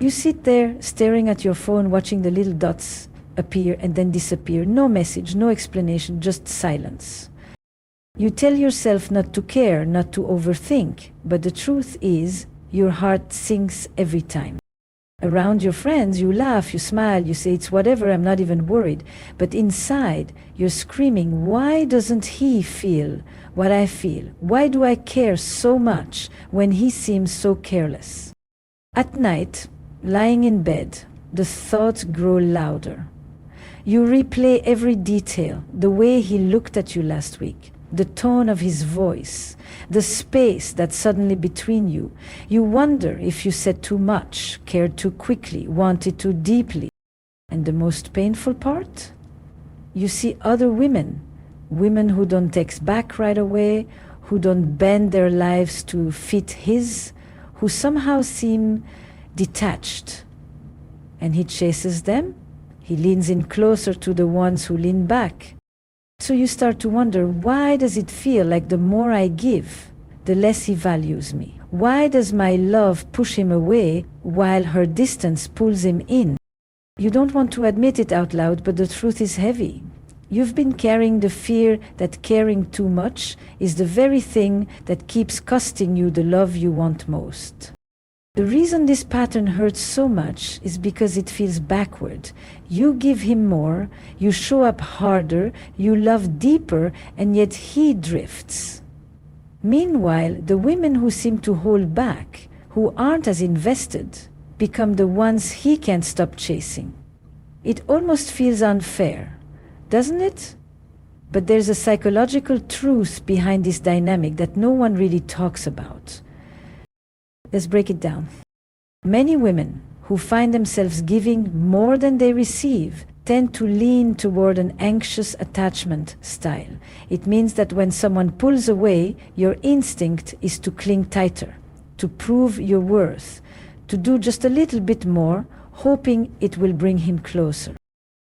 You sit there staring at your phone, watching the little dots appear and then disappear. No message, no explanation, just silence. You tell yourself not to care, not to overthink, but the truth is, your heart sinks every time. Around your friends, you laugh, you smile, you say it's whatever, I'm not even worried. But inside, you're screaming, why doesn't he feel what I feel? Why do I care so much when he seems so careless? At night, lying in bed, the thoughts grow louder. You replay every detail, the way he looked at you last week, the tone of his voice, the space that's suddenly between you. You wonder if you said too much, cared too quickly, wanted too deeply. And the most painful part? You see other women, women who don't text back right away, who don't bend their lives to fit his, who somehow seem detached. And he chases them. He leans in closer to the ones who lean back. So you start to wonder, why does it feel like the more I give, the less he values me? Why does my love push him away while her distance pulls him in? You don't want to admit it out loud, but the truth is heavy. You've been carrying the fear that caring too much is the very thing that keeps costing you the love you want most. The reason this pattern hurts so much is because it feels backward. You give him more, you show up harder, you love deeper, and yet he drifts. Meanwhile, the women who seem to hold back, who aren't as invested, become the ones he can't stop chasing. It almost feels unfair, doesn't it? But there's a psychological truth behind this dynamic that no one really talks about. Let's break it down. Many women who find themselves giving more than they receive tend to lean toward an anxious attachment style. It means that when someone pulls away, your instinct is to cling tighter, to prove your worth, to do just a little bit more, hoping it will bring him closer.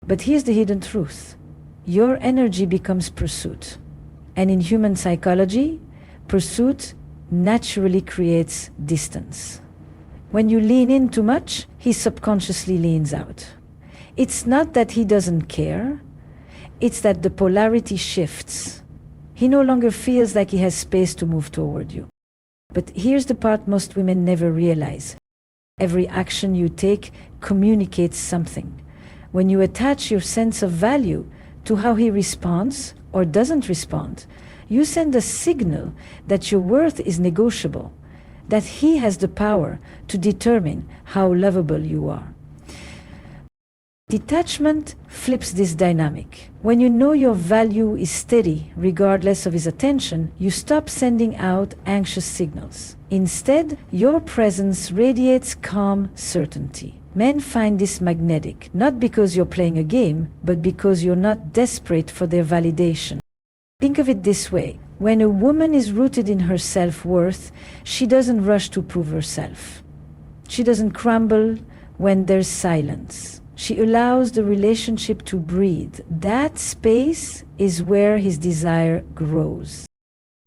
But here's the hidden truth. Your energy becomes pursuit. And in human psychology, pursuit naturally creates distance. When you lean in too much, he subconsciously leans out. It's not that he doesn't care, it's that the polarity shifts. He no longer feels like he has space to move toward you. But here's the part most women never realize. Every action you take communicates something. When you attach your sense of value to how he responds or doesn't respond, you send a signal that your worth is negotiable, that he has the power to determine how lovable you are. Detachment flips this dynamic. When you know your value is steady, regardless of his attention, you stop sending out anxious signals. Instead, your presence radiates calm certainty. Men find this magnetic, not because you're playing a game, but because you're not desperate for their validation. Think of it this way. When a woman is rooted in her self-worth, she doesn't rush to prove herself. She doesn't crumble when there's silence. She allows the relationship to breathe. That space is where his desire grows.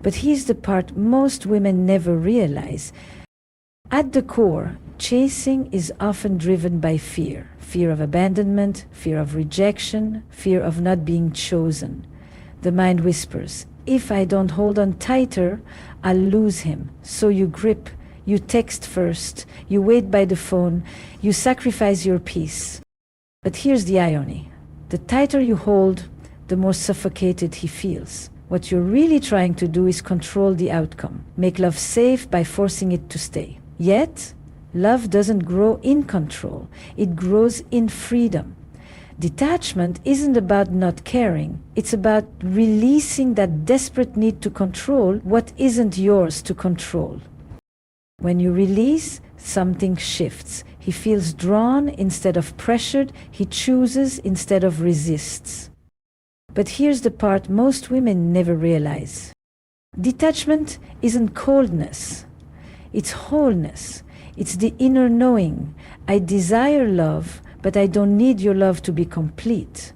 But here's the part most women never realize. At the core, chasing is often driven by fear. Fear of abandonment, fear of rejection, fear of not being chosen. The mind whispers, if I don't hold on tighter, I'll lose him. So you grip, you text first, you wait by the phone, you sacrifice your peace. But here's the irony. The tighter you hold, the more suffocated he feels. What you're really trying to do is control the outcome, make love safe by forcing it to stay. Yet, love doesn't grow in control, it grows in freedom. Detachment isn't about not caring, it's about releasing that desperate need to control what isn't yours to control. When you release, something shifts. He feels drawn instead of pressured, he chooses instead of resists. But here's the part most women never realize. Detachment isn't coldness, it's wholeness. It's the inner knowing. I desire love, but I don't need your love to be complete.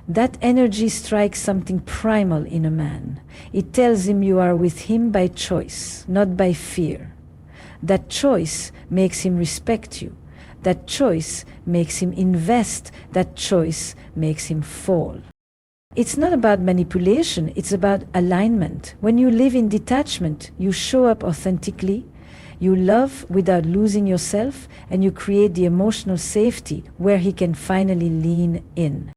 That energy strikes something primal in a man. It tells him you are with him by choice, not by fear. That choice makes him respect you. That choice makes him invest. That choice makes him fall. It's not about manipulation, it's about alignment. When you live in detachment, you show up authentically, you love without losing yourself, and you create the emotional safety where he can finally lean in.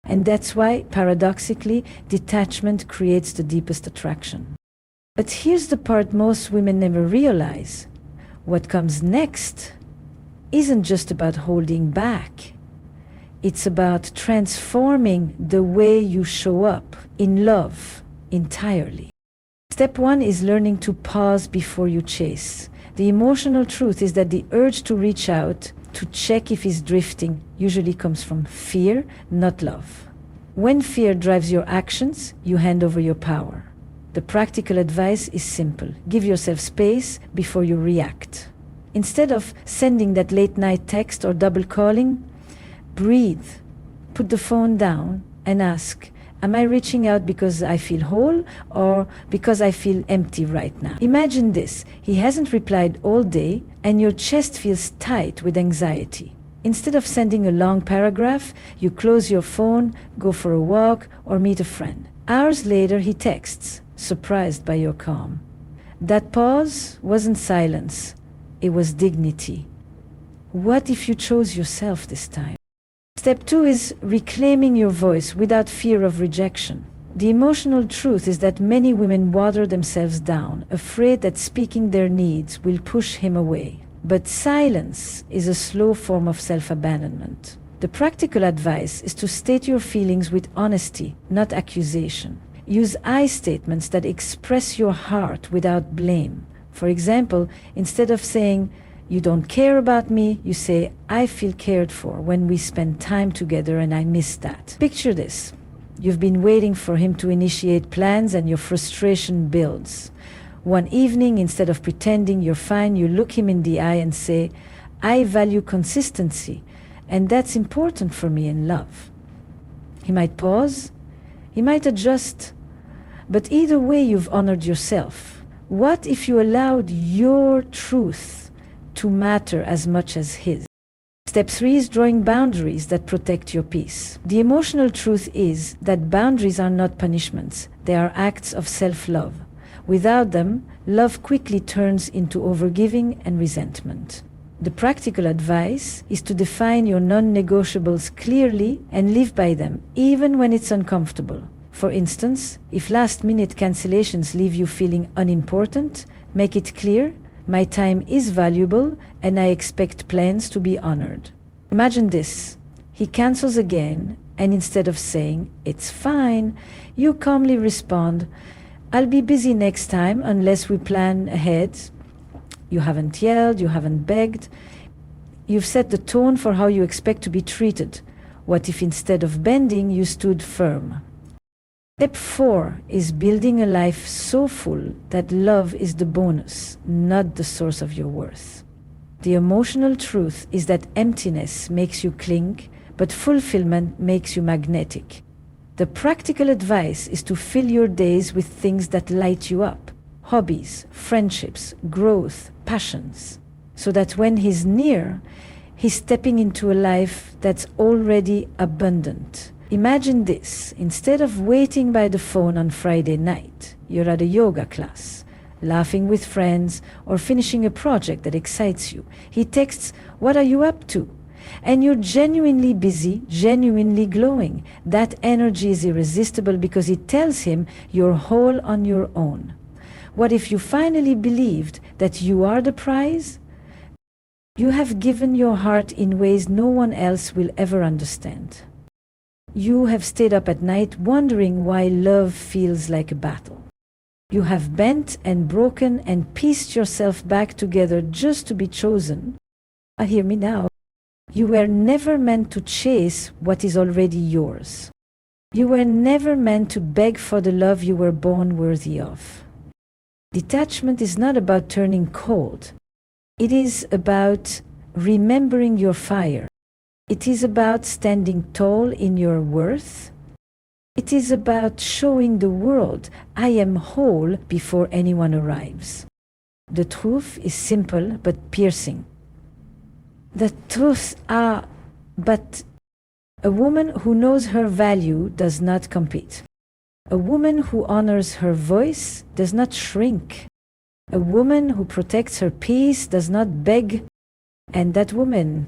And that's why, paradoxically, detachment creates the deepest attraction. But here's the part most women never realize. What comes next isn't just about holding back. It's about transforming the way you show up in love entirely. Step 1 is learning to pause before you chase. The emotional truth is that the urge to reach out, to check if he's drifting, usually comes from fear, not love. When fear drives your actions, you hand over your power. The practical advice is simple. Give yourself space before you react. Instead of sending that late night text or double calling, breathe, put the phone down and ask, am I reaching out because I feel whole or because I feel empty right now? Imagine this, he hasn't replied all day and your chest feels tight with anxiety. Instead of sending a long paragraph, you close your phone, go for a walk or meet a friend. Hours later he texts, surprised by your calm. That pause wasn't silence, it was dignity. What if you chose yourself this time? Step 2 is reclaiming your voice without fear of rejection. The emotional truth is that many women water themselves down, afraid that speaking their needs will push him away. But silence is a slow form of self-abandonment. The practical advice is to state your feelings with honesty, not accusation. Use I statements that express your heart without blame. For example, instead of saying, "You don't care about me," you say, "I feel cared for when we spend time together and I miss that." Picture this. You've been waiting for him to initiate plans and your frustration builds. One evening, instead of pretending you're fine, you look him in the eye and say, "I value consistency, and that's important for me in love." He might pause, he might adjust, but either way you've honored yourself. What if you allowed your truth to matter as much as his? Step 3 is drawing boundaries that protect your peace. The emotional truth is that boundaries are not punishments, they are acts of self-love. Without them, love quickly turns into overgiving and resentment. The practical advice is to define your non-negotiables clearly and live by them, even when it's uncomfortable. For instance, if last-minute cancellations leave you feeling unimportant, make it clear, "My time is valuable and I expect plans to be honored." Imagine this. He cancels again, and instead of saying, "It's fine," you calmly respond, "I'll be busy next time unless we plan ahead." You haven't yelled, you haven't begged. You've set the tone for how you expect to be treated. What if instead of bending, you stood firm? Step 4 is building a life so full that love is the bonus, not the source of your worth. The emotional truth is that emptiness makes you cling, but fulfillment makes you magnetic. The practical advice is to fill your days with things that light you up: hobbies, friendships, growth, passions, so that when he's near, he's stepping into a life that's already abundant. Imagine this. Instead of waiting by the phone on Friday night, you're at a yoga class, laughing with friends, or finishing a project that excites you. He texts, "What are you up to?" And you're genuinely busy, genuinely glowing. That energy is irresistible because it tells him you're whole on your own. What if you finally believed that you are the prize? You have given your heart in ways no one else will ever understand. You have stayed up at night wondering why love feels like a battle. You have bent and broken and pieced yourself back together just to be chosen. Hear me now. You were never meant to chase what is already yours. You were never meant to beg for the love you were born worthy of. Detachment is not about turning cold. It is about remembering your fire. It is about standing tall in your worth. It is about showing the world, "I am whole," before anyone arrives. The truth is simple but piercing. The truth are, but a woman who knows her value does not compete. A woman who honors her voice does not shrink. A woman who protects her peace does not beg. And that woman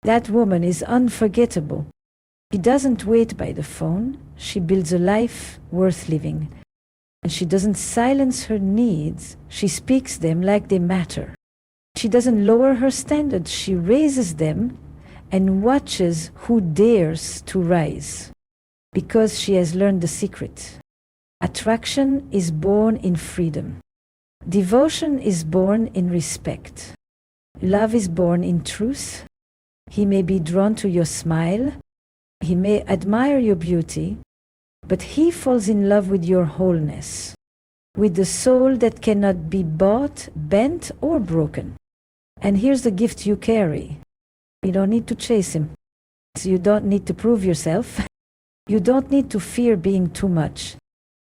is unforgettable. She doesn't wait by the phone. She builds a life worth living. And she doesn't silence her needs. She speaks them like they matter. She doesn't lower her standards. She raises them and watches who dares to rise. Because she has learned the secret. Attraction is born in freedom. Devotion is born in respect. Love is born in truth. He may be drawn to your smile. He may admire your beauty. But he falls in love with your wholeness. With the soul that cannot be bought, bent, or broken. And here's the gift you carry. You don't need to chase him. You don't need to prove yourself. You don't need to fear being too much.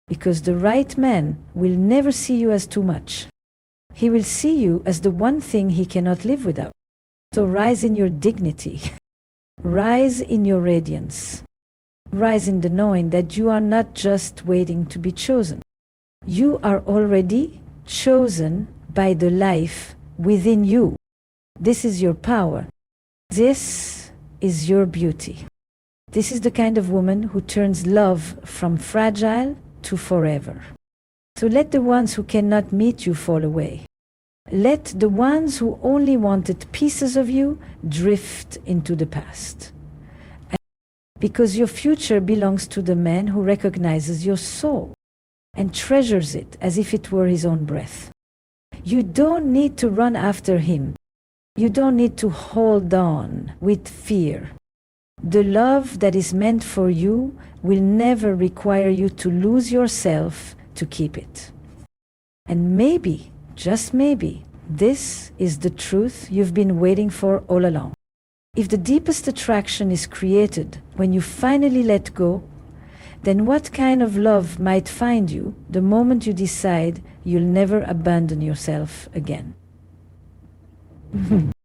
Because the right man will never see you as too much. He will see you as the one thing he cannot live without. So rise in your dignity. Rise in your radiance. Rise in the knowing that you are not just waiting to be chosen. You are already chosen by the life within you. This is your power. This is your beauty. This is the kind of woman who turns love from fragile to forever. So let the ones who cannot meet you fall away. Let the ones who only wanted pieces of you drift into the past. Because your future belongs to the man who recognizes your soul and treasures it as if it were his own breath. You don't need to run after him. You don't need to hold on with fear. The love that is meant for you will never require you to lose yourself to keep it. And maybe, just maybe, this is the truth you've been waiting for all along. If the deepest attraction is created when you finally let go, then what kind of love might find you the moment you decide you'll never abandon yourself again?